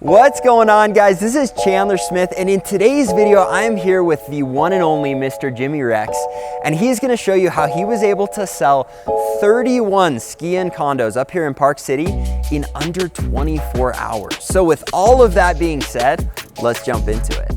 What's going on, guys? This is Chandler Smith, and in today's video I am here with the one and only Mr. Jimmy Rex, and he's going to show you how he was able to sell 31 ski-in condos up here in Park City in under 24 hours. So with all of that being said, let's jump into it.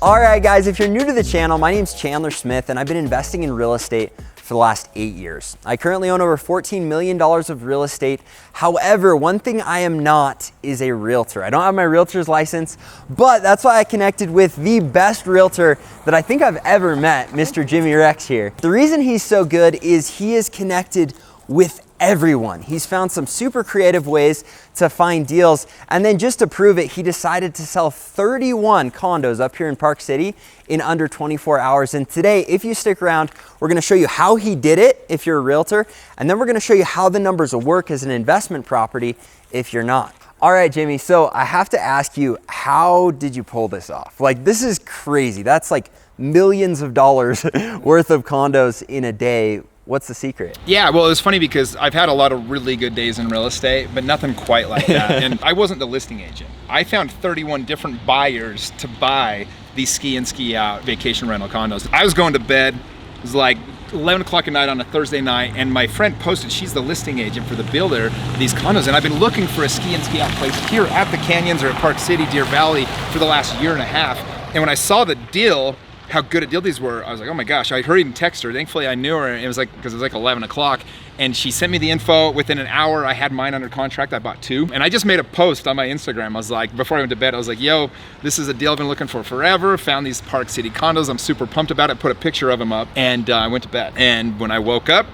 All right, guys, if you're new to the channel, my name's Chandler Smith, and I've been investing in real estate for the last 8 years. I currently own over $14 million of real estate. However, one thing I am not is a realtor. I don't have my realtor's license, but that's why I connected with the best realtor that I think I've ever met, Mr. Jimmy Rex here. The reason he's so good is he is connected with everyone. He's found some super creative ways to find deals, and then just to prove it, he decided to sell 31 condos up here in Park City in under 24 hours. And today, if you stick around, we're gonna show you how he did it if you're a realtor, and then we're gonna show you how the numbers will work as an investment property if you're not. All right, Jimmy, so I have to ask you, how did you pull this off? Like, this is crazy. That's like millions of dollars worth of condos in a day. What's the secret? Yeah, well, it was funny because I've had a lot of really good days in real estate, but nothing quite like that. And I wasn't the listing agent. I found 31 different buyers to buy these ski in, ski out vacation rental condos. I was going to bed, it was like 11 o'clock at night on a Thursday night, and my friend posted, she's the listing agent for the builder, these condos, and I've been looking for a ski in, ski out place here at the Canyons or at Park City, Deer Valley for the last year and a half. And when I saw the deal, how good a deal these were, I was like, oh my gosh. I hurried and texted her. Thankfully I knew her. It was like, because it was like 11 o'clock, and she sent me the info. Within an hour I had mine under contract. I bought 2, and I just made a post on my Instagram. I was like, before I went to bed, I was like, yo, this is a deal I've been looking for forever. Found these Park City condos. I'm super pumped about it. Put a picture of them up, and I went to bed. And when I woke up,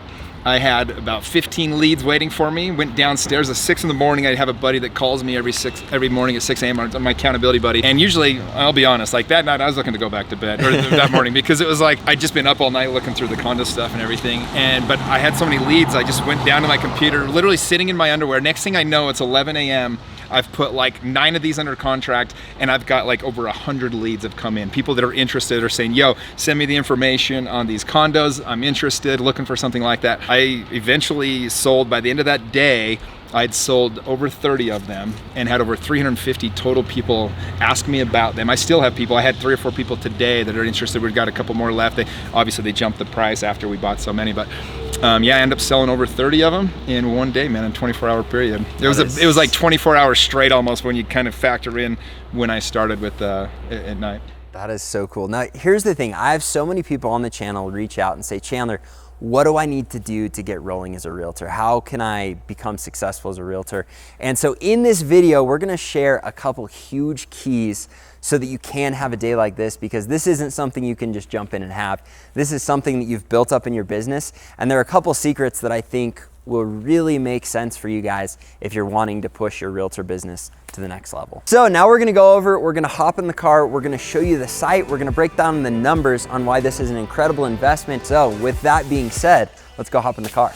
I had about 15 leads waiting for me. Went downstairs at 6 in the morning. I have a buddy that calls me every morning at 6 a.m. my accountability buddy. And usually, I'll be honest, like that night I was looking to go back to bed, or that morning, because it was like I'd just been up all night looking through the condo stuff and everything. But I had so many leads, I just went down to my computer, literally sitting in my underwear. Next thing I know, it's 11 a.m. I've put like 9 of these under contract, and I've got like over 100 leads have come in. People that are interested are saying, yo, send me the information on these condos. I'm interested, looking for something like that. I eventually sold, by the end of that day, I'd sold over 30 of them and had over 350 total people ask me about them. I still have people. I had 3 or 4 people today that are interested. We've got a couple more left. Obviously they jumped the price after we bought so many, but yeah, I ended up selling over 30 of them in one day, man, in a 24-hour period. It was like 24 hours straight almost, when you kind of factor in when I started with at night. That is so cool. Now, here's the thing. I have so many people on the channel reach out and say, Chandler, what do I need to do to get rolling as a realtor? How can I become successful as a realtor? And so in this video, we're gonna share a couple huge keys so that you can have a day like this, because this isn't something you can just jump in and have. This is something that you've built up in your business. And there are a couple secrets that I think will really make sense for you guys if you're wanting to push your realtor business to the next level. So now we're gonna go over it. We're gonna hop in the car. We're gonna show you the site. We're gonna break down the numbers on why this is an incredible investment. So with that being said, let's go hop in the car.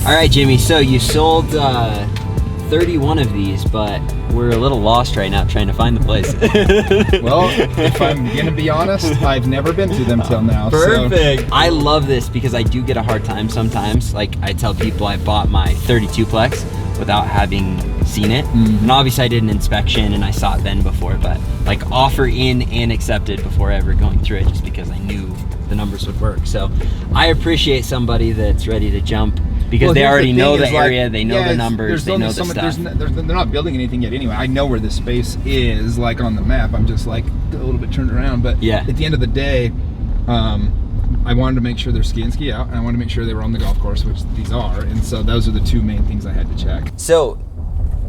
All right, Jimmy, so you sold 31 of these, but we're a little lost right now trying to find the place. Well, if I'm gonna be honest, I've never been to them till now. Perfect. So. I love this because I do get a hard time sometimes. Like, I tell people I bought my 32plex without having seen it. And obviously I did an inspection and I saw it then before, but like offer in and accepted before ever going through it, just because I knew the numbers would work. So I appreciate somebody that's ready to jump, because they already know the area, they know the numbers, they know the stuff. They're not building anything yet anyway. I know where this space is, like on the map. I'm just like a little bit turned around, but yeah, at the end of the day, I wanted to make sure they're ski in, ski out, and I wanted to make sure they were on the golf course, which these are, and so those are the 2 main things I had to check. So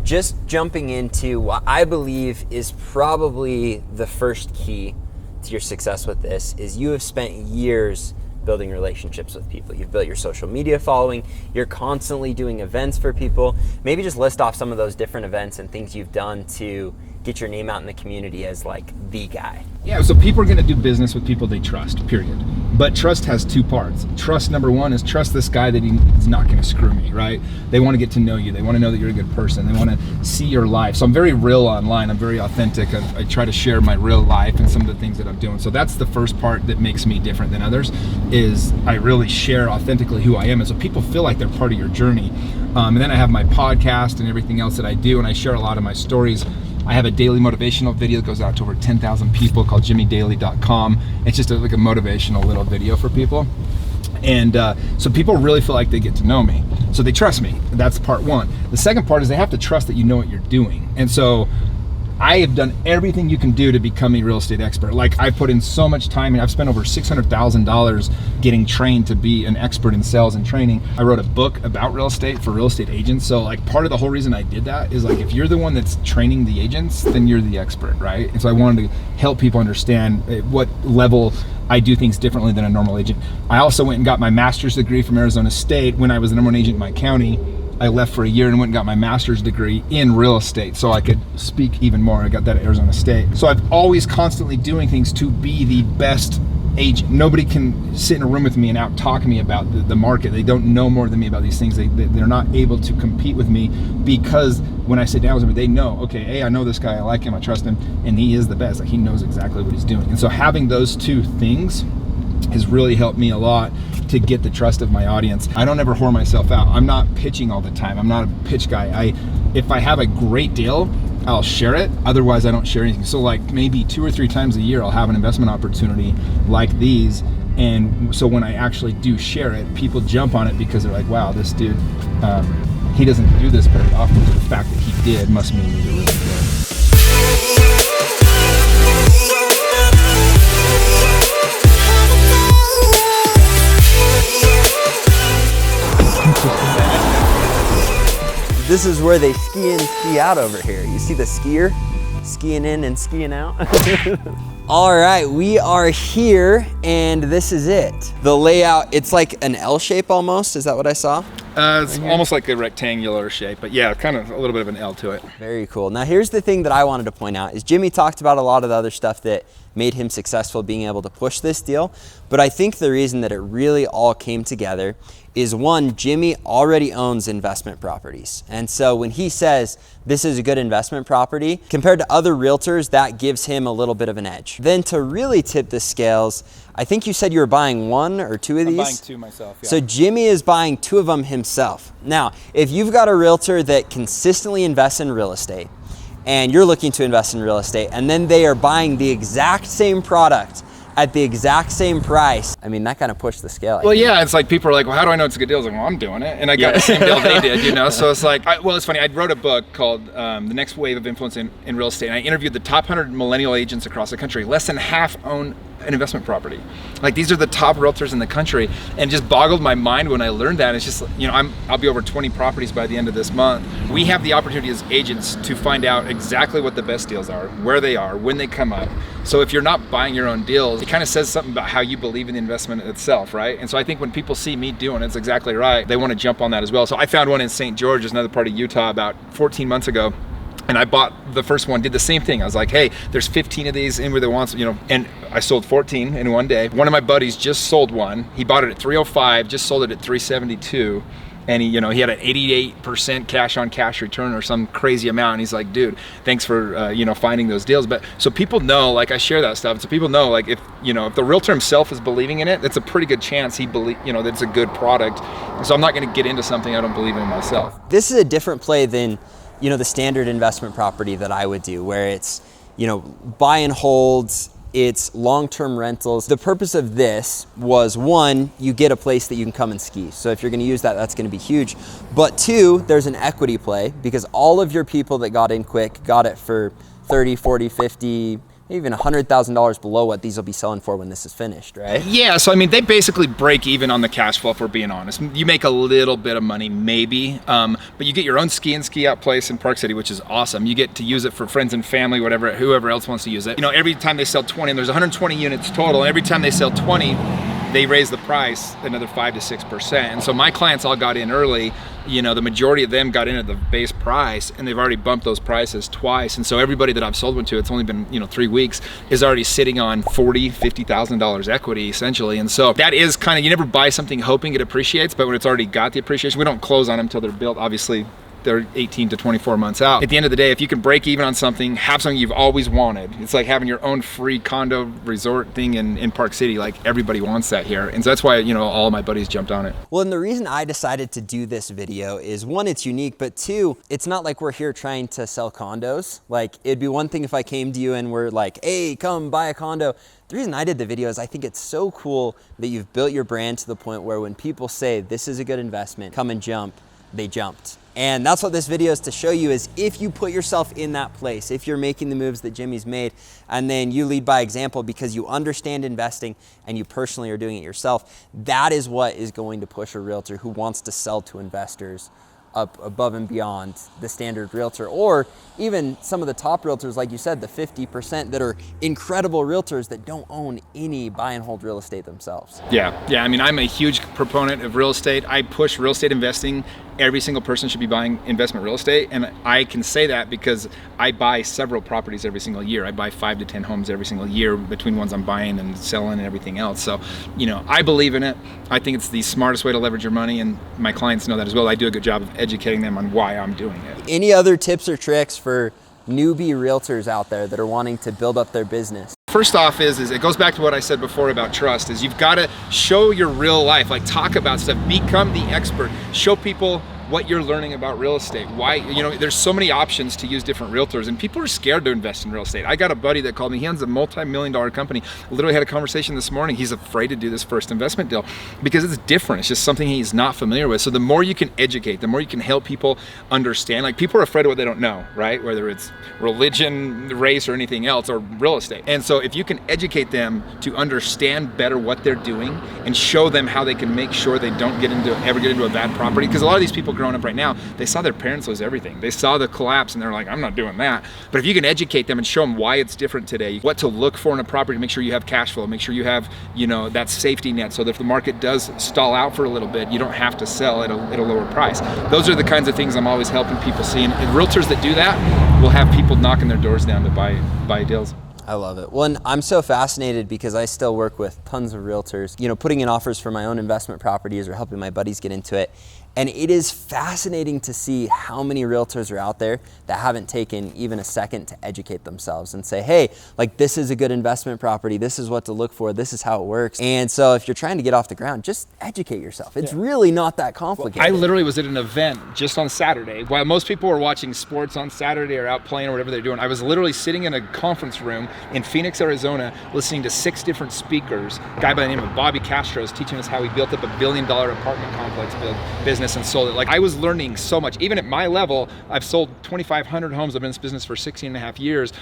just jumping into what I believe is probably the first key to your success with this is you have spent years building relationships with people. You've built your social media following. You're constantly doing events for people. Maybe just list off some of those different events and things you've done to get your name out in the community as like the guy? Yeah, so people are going to do business with people they trust, period. But trust has two parts. Trust number one is trust this guy that he's not going to screw me, right? They want to get to know you. They want to know that you're a good person. They want to see your life. So I'm very real online. I'm very authentic. I try to share my real life and some of the things that I'm doing. So that's the first part that makes me different than others, is I really share authentically who I am. And so people feel like they're part of your journey. And then I have my podcast and everything else that I do, and I share a lot of my stories. I have a daily motivational video that goes out to over 10,000 people called jimmydaily.com. It's just like a motivational little video for people. And so people really feel like they get to know me. So they trust me. That's part one. The second part is they have to trust that you know what you're doing. And so I have done everything you can do to become a real estate expert. Like, I put in so much time, and I've spent over $600,000 getting trained to be an expert in sales and training. I wrote a book about real estate for real estate agents. So like, part of the whole reason I did that is like, if you're the one that's training the agents, then you're the expert, right? And so I wanted to help people understand at what level I do things differently than a normal agent. I also went and got my master's degree from Arizona State when I was the #1 agent in my county. I left for a year and went and got my master's degree in real estate so I could speak even more. I got that at Arizona State. So I've always constantly doing things to be the best agent. Nobody can sit in a room with me and out talk me about the market. They don't know more than me about these things. They're not able to compete with me, because when I sit down with them, they know, okay, hey, I know this guy, I like him, I trust him, and he is the best. Like, he knows exactly what he's doing. And so having those two things has really helped me a lot to get the trust of my audience. I don't ever whore myself out. I'm not pitching all the time. I'm not a pitch guy. If I have a great deal, I'll share it. Otherwise, I don't share anything. So like, maybe 2 or 3 times a year, I'll have an investment opportunity like these. And so when I actually do share it, people jump on it because they're like, wow, this dude, he doesn't do this very often. So the fact that he did must mean he's really good. This is where they ski in, ski out over here. You see the skier skiing in and skiing out? All right, we are here, and this is it. The layout, it's like an L shape almost. Is that what I saw? It's almost like a rectangular shape, but yeah, kind of a little bit of an L to it. Very cool. Now here's the thing that I wanted to point out is Jimmy talked about a lot of the other stuff that made him successful being able to push this deal. But I think the reason that it really all came together is, one, Jimmy already owns investment properties. And so when he says this is a good investment property, compared to other realtors, that gives him a little bit of an edge. Then to really tip the scales, I think you said you were buying 1 or 2 of these? I'm buying 2 myself, yeah. So Jimmy is buying 2 of them himself. Now, if you've got a realtor that consistently invests in real estate, and you're looking to invest in real estate, and then they are buying the exact same product at the exact same price, I mean, that kind of pushed the scale. Well, yeah, it's like people are like, well, how do I know it's a good deal? I was like, well, I'm doing it. And I got the same deal they did, you know? So it's like, well, it's funny. I wrote a book called The Next Wave of Influence in Real Estate. And I interviewed the top 100 millennial agents across the country. Less than half own an investment property. Like, these are the top realtors in the country, and just boggled my mind when I learned that. It's just, you know, I'll be over 20 properties by the end of this month. We have the opportunity as agents to find out exactly what the best deals are, where they are, when they come up. So if you're not buying your own deals, it kind of says something about how you believe in the investment itself, right? And so I think when people see me doing it, it's exactly right. They want to jump on that as well. So I found one in St. George, another part of Utah, about 14 months ago. And I bought the first one, did the same thing. I was like, hey, there's 15 of these, anybody that wants, you know, and I sold 14 in one day. One of my buddies just sold one. He bought it at 305, just sold it at 372. And he, you know, he had an 88% cash on cash return or some crazy amount. And he's like, dude, thanks for, you know, finding those deals. But so people know, like, I share that stuff. So people know, like, if, you know, if the realtor himself is believing in it, it's a pretty good chance he believe, you know, that it's a good product. So I'm not going to get into something I don't believe in myself. This is a different play than, you know, the standard investment property that I would do, where it's, you know, buy and holds, it's long-term rentals. The purpose of this was, one, you get a place that you can come and ski. So if you're gonna use that, that's gonna be huge. But 2, there's an equity play, because all of your people that got in quick got it for 30, 40, 50, even $100,000 below what these will be selling for when this is finished, right? Yeah, so I mean, they basically break even on the cash flow, if we're being honest. You make a little bit of money, maybe, but you get your own ski and ski out place in Park City, which is awesome. You get to use it for friends and family, whatever, whoever else wants to use it. You know, every time they sell 20, and there's 120 units total, and every time they sell 20, they raised the price another 5 to 6%. And so my clients all got in early. You know, the majority of them got in at the base price, and they've already bumped those prices twice. And so everybody that I've sold one to, it's only been, you know, 3 weeks, is already sitting on $40,000-$50,000 equity essentially. And so that is kind of, you never buy something hoping it appreciates, but when it's already got the appreciation, we don't close on them until they're built. Obviously, they're 18 to 24 months out. At the end of the day, if you can break even on something, have something you've always wanted. It's like having your own free condo resort thing in Park City. Like, everybody wants that here. And so that's why, you know, all of my buddies jumped on it. Well, and the reason I decided to do this video is, one, it's unique, but two, it's not like we're here trying to sell condos. Like, it'd be one thing if I came to you and we're like, hey, come buy a condo. The reason I did the video is I think it's so cool that you've built your brand to the point where when people say this is a good investment, come and jump, they jumped. And that's what this video is to show you, is if you put yourself in that place, if you're making the moves that Jimmy's made, and then you lead by example because you understand investing and you personally are doing it yourself, that is what is going to push a realtor who wants to sell to investors up above and beyond the standard realtor, or even some of the top realtors, like you said, the 50% that are incredible realtors that don't own any buy and hold real estate themselves. Yeah, I mean, I'm a huge proponent of real estate. I push real estate investing. Every single person should be buying investment real estate. And I can say that because I buy several properties every single year. I buy 5 to 10 homes every single year between ones I'm buying and selling and everything else. So, you know, I believe in it. I think it's the smartest way to leverage your money, and my clients know that as well. I do a good job of educating them on why I'm doing it. Any other tips or tricks for newbie realtors out there that are wanting to build up their business? First off is it goes back to what I said before about trust, is you've got to show your real life, like talk about stuff, become the expert, show people what you're learning about real estate. Why, you know, there's so many options to use different realtors, and people are scared to invest in real estate. I got a buddy that called me. He owns a multi-million-dollar company. Literally had a conversation this morning. He's afraid to do this first investment deal because it's different. It's just something he's not familiar with. So the more you can educate, the more you can help people understand. Like, people are afraid of what they don't know, right? Whether it's religion, race, or anything else, or real estate. And so if you can educate them to understand better what they're doing and show them how they can make sure they don't ever get into a bad property, because a lot of these people growing up right now, they saw their parents lose everything. They saw the collapse and they're like, I'm not doing that. But if you can educate them and show them why it's different today, what to look for in a property, make sure you have cash flow, make sure you have, you know, that safety net, so that if the market does stall out for a little bit, you don't have to sell at a lower price. Those are the kinds of things I'm always helping people see. And realtors that do that will have people knocking their doors down to buy deals. I love it. Well, and I'm so fascinated because I still work with tons of realtors, you know, putting in offers for my own investment properties or helping my buddies get into it. And it is fascinating to see how many realtors are out there that haven't taken even a second to educate themselves and say, hey, like, this is a good investment property. This is what to look for. This is how it works. And so if you're trying to get off the ground, just educate yourself. It's really not that complicated. Well, I literally was at an event just on Saturday. While most people were watching sports on Saturday or out playing or whatever they're doing, I was literally sitting in a conference room in Phoenix, Arizona, listening to 6 different speakers. A guy by the name of Bobby Castro is teaching us how he built up $1 billion apartment complex business and sold it. Like, I was learning so much. Even at my level, I've sold 2,500 homes. I've been in this business for 16 and a half years.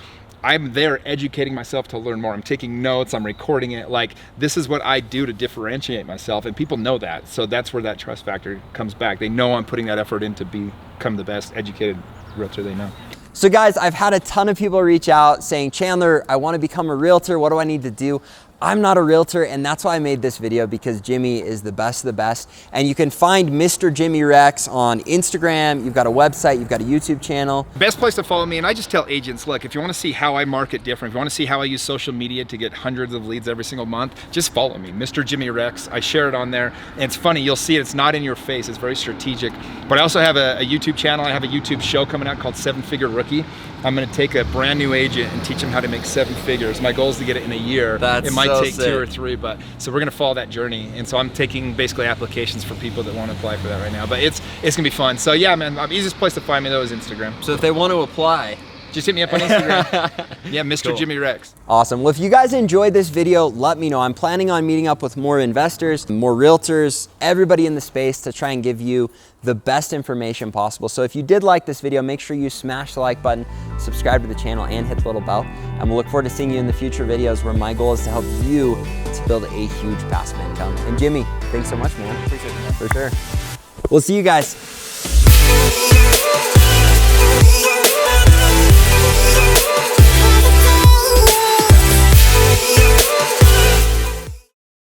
I'm there educating myself to learn more. I'm taking notes, I'm recording it. Like, this is what I do to differentiate myself, and people know that. So that's where that trust factor comes back. They know I'm putting that effort in to become the best educated realtor they know. So guys, I've had a ton of people reach out saying, Chandler, I want to become a realtor. What do I need to do? I'm not a realtor, and that's why I made this video, because Jimmy is the best of the best. And you can find Mr. Jimmy Rex on Instagram. You've got a website, you've got a YouTube channel. Best place to follow me, and I just tell agents, look, if you want to see how I market different, if you want to see how I use social media to get hundreds of leads every single month, just follow me, Mr. Jimmy Rex. I share it on there, and it's funny, you'll see it, it's not in your face, it's very strategic. But I also have a YouTube channel. I have a YouTube show coming out called 7 Figure Rookie. I'm going to take a brand new agent and teach them how to make 7 figures. My goal is to get it in a year. That's it might so take sick. 2 or 3, but so we're going to follow that journey. And so I'm taking basically applications for people that want to apply for that right now. But it's going to be fun. So yeah, man, the easiest place to find me though is Instagram. So if they want to apply, just hit me up on Instagram. Yeah, Mr. Cool. Jimmy Rex. Awesome. Well, if you guys enjoyed this video, let me know. I'm planning on meeting up with more investors, more realtors, everybody in the space to try and give you the best information possible. So if you did like this video, make sure you smash the like button, subscribe to the channel, and hit the little bell. And we'll look forward to seeing you in the future videos where my goal is to help you to build a huge passive income. And Jimmy, thanks so much, man. Appreciate it, man. For sure. We'll see you guys.